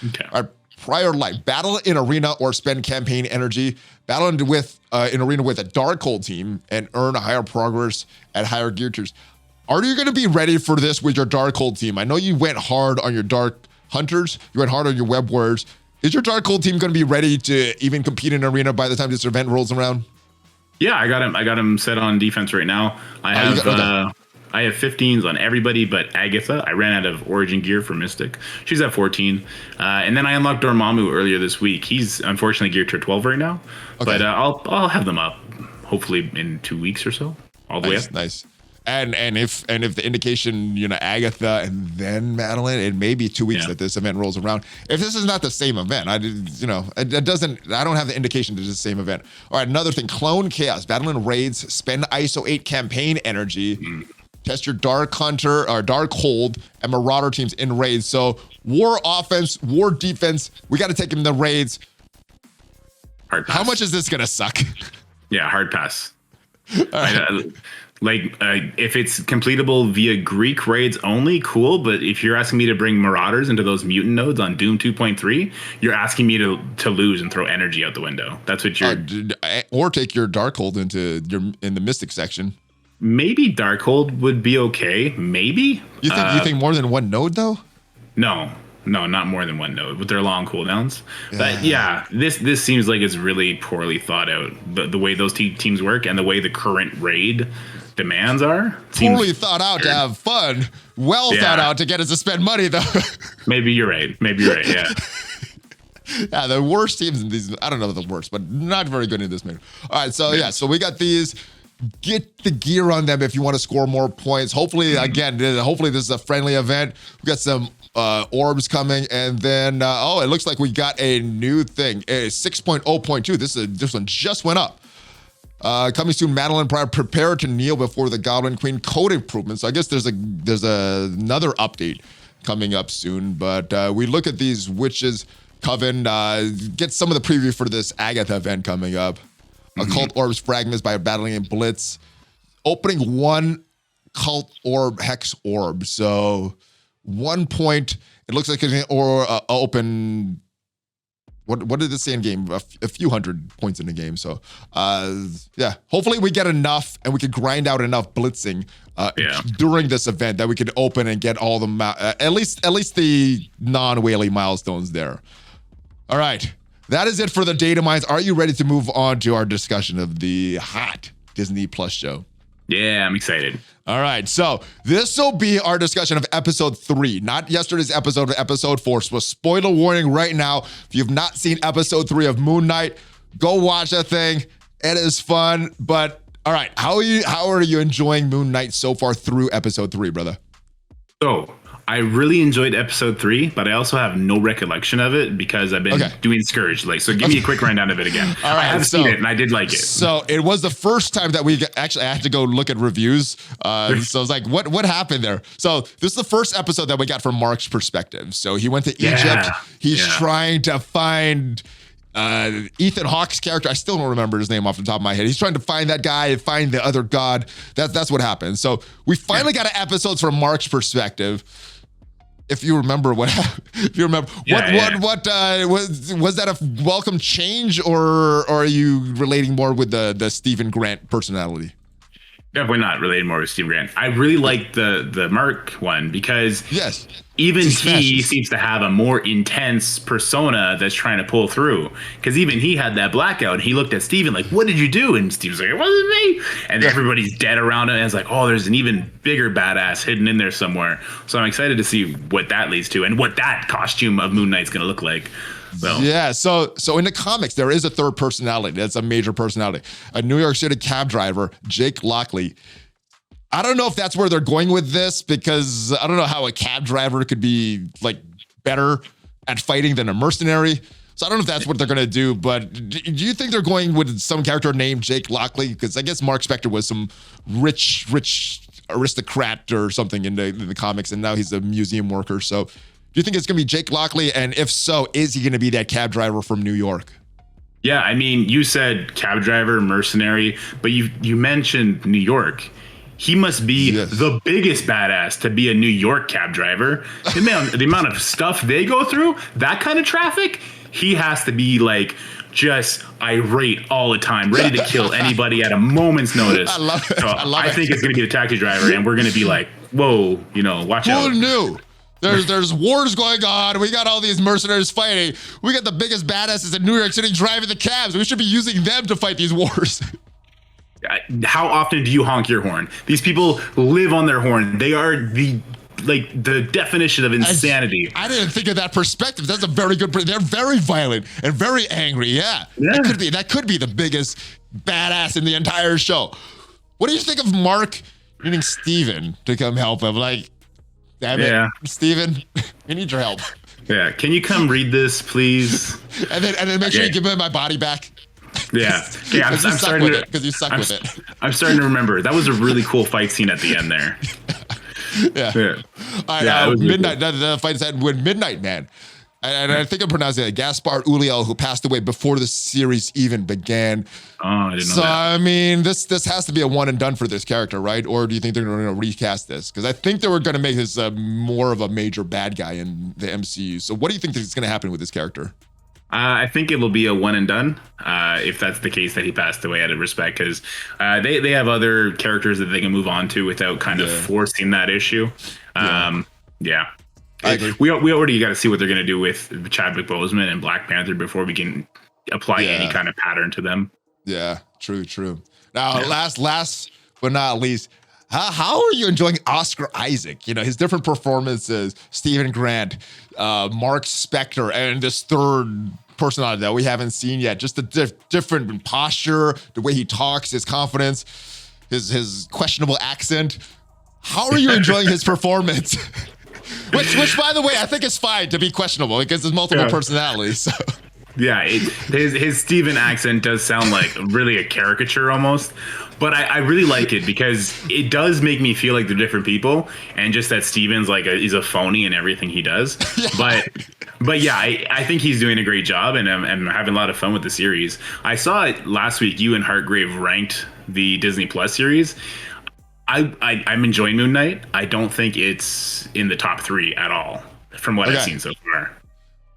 Okay. All right. Pryor Light, battle in arena or spend campaign energy. Battle in arena with a Darkhold team and earn a higher progress at higher gear tiers. Are you going to be ready for this with your Darkhold team? I know you went hard on your Dark Hunters. You went hard on your Web Warriors. Is your Darkhold team going to be ready to even compete in arena by the time this event rolls around? Yeah, I got him set on defense right now. I have 15s on everybody but Agatha. I ran out of Origin gear for Mystic. She's at 14. And then I unlocked Dormammu earlier this week. He's unfortunately geared to 12 right now. Okay. But I'll have them up hopefully in 2 weeks or so. All the way up. Nice. And if the indication, Agatha and then Madeline, it may be 2 weeks that this event rolls around. If this is not the same event, I don't have the indication that it's the same event. All right, another thing, Clone Chaos, battle in raids, spend ISO 8 campaign energy. Test your Dark Hunter or Darkhold and Marauder teams in raids. So war offense, war defense, we got to take them in the raids. Hard pass. How much is this going to suck? Yeah, hard pass. Right. If it's completable via Greek raids only, cool. But if you're asking me to bring Marauders into those mutant nodes on Doom 2.3, you're asking me to lose and throw energy out the window. That's what you're... or take your Darkhold in the Mystic section. Maybe Darkhold would be okay. Maybe. You think more than one node though? No, not more than one node with their long cooldowns. But this seems like it's really poorly thought out. The way those teams work and the way the current raid demands are. Poorly thought out to have fun. Thought out to get us to spend money though. Maybe you're right. Yeah. Yeah, the worst teams in these. I don't know the worst, but not very good in this manner. All right, so we got these. Get the gear on them if you want to score more points. Hopefully this is a friendly event. We got some orbs coming, and then it looks like we got a new thing, a 6.0.2. This one just went up. Coming soon, Madeline Pryor, prepare to kneel before the Goblin Queen. Code improvements. So I guess there's another update coming up soon. But we look at these witches coven. Get some of the preview for this Agatha event coming up. Occult orbs fragments by battling in Blitz. Opening one cult orb hex orb. So 1 point. It looks like it can open. What did it say in game? A few hundred points in the game. So hopefully we get enough and we can grind out enough blitzing during this event that we can open and get all the at least the non-whaley milestones there. All right. That is it for the data mines. Are you ready to move on to our discussion of the hot Disney Plus show? Yeah, I'm excited. All right, so this will be our discussion of episode 3, not yesterday's episode of episode 4. So spoiler warning right now. If you've not seen episode 3 of Moon Knight, go watch that thing. It is fun. But all right, how are you enjoying Moon Knight so far through episode 3, brother? So I really enjoyed episode 3, but I also have no recollection of it because I've been doing Scourge. Like, so give me a quick rundown of it again. All right, I have seen it and I did like it. So it was the first time that we actually, I had to go look at reviews. So I was like, what happened there? So this is the first episode that we got from Mark's perspective. So he went to Egypt. He's trying to find Ethan Hawke's character. I still don't remember his name off the top of my head. He's trying to find that guy and find the other god. That's what happened. So we finally got episodes from Mark's perspective. If you remember what was that a welcome change, or are you relating more with the Stephen Grant personality? Definitely not related more with Steve Grant. I really like the Mark one because even he seems to have a more intense persona that's trying to pull through. Because even he had that blackout. He looked at Steven like, "What did you do?" And Steven's like, "It wasn't me." And everybody's dead around him. And it's like, oh, there's an even bigger badass hidden in there somewhere. So I'm excited to see what that leads to and what that costume of Moon Knight's going to look like. So. Yeah, so in the comics, there is a third personality. That's a major personality. A New York City cab driver, Jake Lockley. I don't know if that's where they're going with this, because I don't know how a cab driver could be like better at fighting than a mercenary. So I don't know if that's what they're going to do, but do you think they're going with some character named Jake Lockley? Because I guess Mark Spector was some rich aristocrat or something in the comics, and now he's a museum worker. So do you think it's going to be Jake Lockley? And if so, is he going to be that cab driver from New York? Yeah, I mean, you said cab driver, mercenary, but you mentioned New York. He must be the biggest badass to be a New York cab driver. The amount of stuff they go through, that kind of traffic, he has to be like just irate all the time, ready to kill anybody at a moment's notice. I love it. So I think it's going to be the taxi driver, and we're going to be like, whoa, watch out. Who knew? There's wars going on. We got all these mercenaries fighting. We got the biggest badasses in New York City driving the cabs. We should be using them to fight these wars. How often do you honk your horn? These people live on their horn. They are the definition of insanity. I didn't think of that perspective. That's a very good. They're very violent and very angry. Yeah. That could be the biggest badass in the entire show. What do you think of Mark needing Steven to come help him? Like, damn it, Steven, we need your help. Yeah, can you come read this, please? and then make sure you give me my body back. Yeah, I'm starting to, because you suck with it. I'm starting to remember that was a really cool fight scene at the end there. All right, Midnight. Cool. The fight said with Midnight Man, and I think I'm pronouncing it. Gaspar Ulliel, who passed away before the series even began. Oh, I didn't know that. So I mean, this has to be a one and done for this character, right? Or do you think they're going to recast this? Because I think they were going to make this more of a major bad guy in the MCU. So what do you think is going to happen with this character? I think it will be a one and done, if that's the case that he passed away, out of respect, because they have other characters that they can move on to without kind of forcing that issue. I agree. We already got to see what they're going to do with Chadwick Boseman and Black Panther before we can apply any kind of pattern to them. Yeah, true. Now, last but not least, how are you enjoying Oscar Isaac? His different performances, Stephen Grant, Mark Spector, and this third personality that we haven't seen yet. Just the different posture, the way he talks, his confidence, his questionable accent. How are you enjoying his performance? which, by the way, I think is fine to be questionable because there's multiple personalities. So. Yeah, his Steven accent does sound like really a caricature almost. But I really like it because it does make me feel like they're different people, and just that Steven's he's a phony in everything he does. But yeah, I think he's doing a great job, and I'm having a lot of fun with the series. I saw it last week. You and Hartgrave ranked the Disney Plus series. I'm enjoying Moon Knight. I don't think it's in the top 3 at all from what I've seen so far.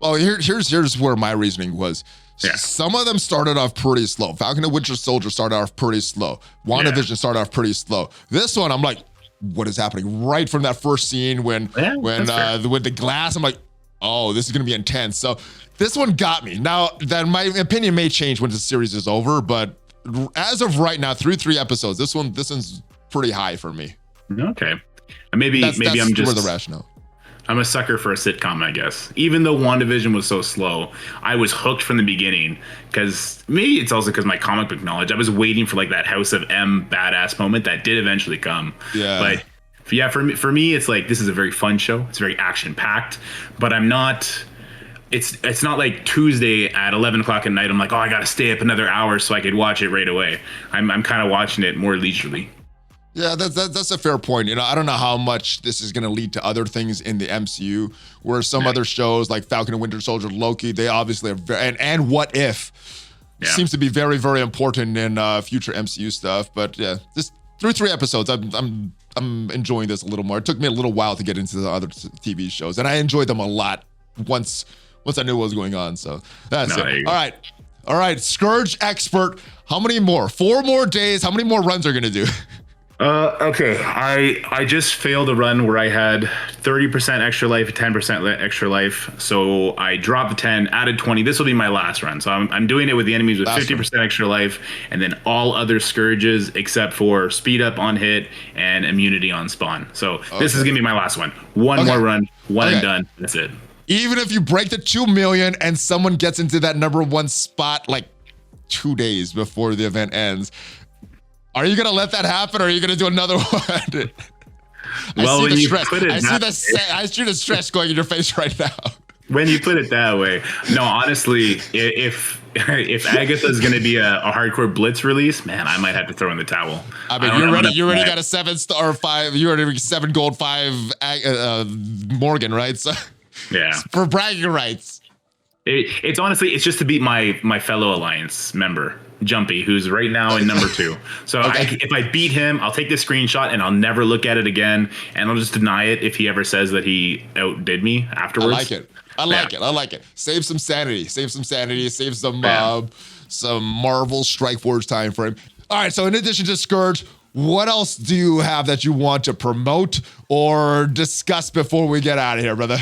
Well, here's where my reasoning was. Yeah. Some of them started off pretty slow. Falcon and Winter Soldier started off pretty slow. WandaVision started off pretty slow. This one, I'm like, what is happening? Right from that first scene when with the glass, I'm like, oh, this is going to be intense. So this one got me. Now, that my opinion may change when the series is over, but as of right now, through 3 episodes, this one's pretty high for me. Okay. Maybe I'm just where the rationale. I'm a sucker for a sitcom, I guess. Even though WandaVision was so slow, I was hooked from the beginning. Because maybe it's also because my comic book knowledge. I was waiting for that House of M badass moment that did eventually come. Yeah. Yeah, for me, it's like this is a very fun show. It's very action packed, but I'm not. It's not like Tuesday at 11 o'clock at night. I'm like, oh, I got to stay up another hour so I could watch it right away. I'm kind of watching it more leisurely. Yeah, that's a fair point. You know, I don't know how much this is going to lead to other things in the MCU, where some other shows like Falcon and Winter Soldier, Loki, they obviously are very, and What If seems to be very, very important in future MCU stuff. But yeah, just through 3 episodes, I'm enjoying this a little more. It took me a little while to get into the other TV shows, and I enjoyed them a lot once I knew what was going on. So that's it. All right, Scourge expert. How many more? 4 more days. How many more runs are you gonna do? Okay, I just failed a run where I had 30% extra life, 10% extra life. So I dropped the 10, added 20. This will be my last run. So I'm doing it with the enemies with 50% extra life, and then all other Scourges except for speed up on hit and immunity on spawn. So this is gonna be my last one. One more run, one and done. That's it. Even if you break the 2 million and someone gets into that #1 spot like 2 days before the event ends, are you gonna let that happen, or are you gonna do another one? Well, when you put it, I see the stress going in your face right now. When you put it that way, no, honestly, if Agatha's gonna be a hardcore Blitz release, man, I might have to throw in the towel. I mean, you already got a 7-star 5. You already 7 gold 5 Morgan, right? So yeah, for bragging rights. It's honestly, it's just to beat my fellow Alliance member, Jumpy, who's right now in #2. So if I beat him, I'll take the screenshot and I'll never look at it again, and I'll just deny it if he ever says that he outdid me afterwards. I like it. Save some sanity. Save some Marvel Strike Force time frame. All right, so in addition to Scourge, what else do you have that you want to promote or discuss before we get out of here, brother?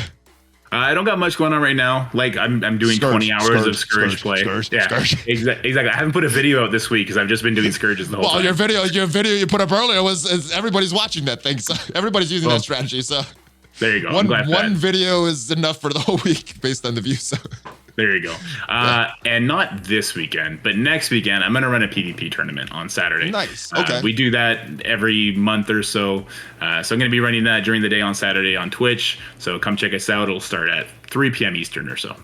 I don't got much going on right now. Like I'm doing 20 hours of Scourge play. Exactly. I haven't put a video out this week because I've just been doing Scourges the whole time. Your video you put up earlier was everybody's watching that thing, so everybody's using that strategy. So there you go. One video is enough for the whole week based on the views. So. There you go. And not this weekend, but next weekend, I'm going to run a PvP tournament on Saturday. Nice. Okay. We do that every month or so. So I'm going to be running that during the day on Saturday on Twitch. So come check us out. It'll start at 3 p.m. Eastern or so.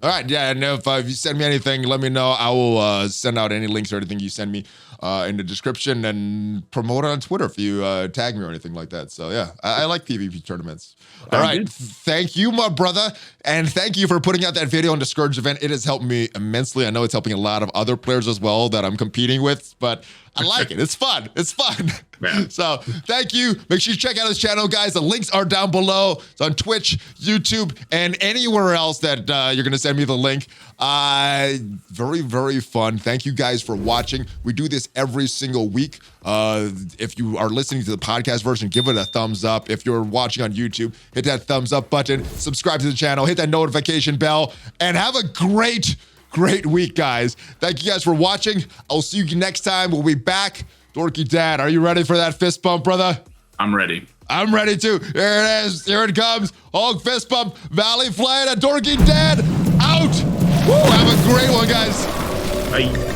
All right. Yeah. And if you send me anything, let me know. I will send out any links or anything you send me in the description, and promote it on Twitter if you tag me or anything like that. So yeah, I like PvP tournaments. All right. Thank you, my brother. And thank you for putting out that video on the Scourge event. It has helped me immensely. I know it's helping a lot of other players as well that I'm competing with, but I like it. It's fun. Yeah. So thank you. Make sure you check out his channel, guys. The links are down below. It's on Twitch, YouTube, and anywhere else that you're going to send me the link. Very, very fun. Thank you guys for watching. We do this every single week. If you are listening to the podcast version, give it a thumbs up. If you're watching on YouTube, hit that thumbs up button, subscribe to the channel, hit that notification bell, and have a great week, guys. Thank you guys for watching. I'll see you next time. We'll be back. DorkyDad, are you ready for that fist bump, brother? I'm ready. I'm ready too. Here it is. Here it comes. Hulk fist bump. ValleyFlyin and DorkyDad out. Woo, have a great one, guys. Bye.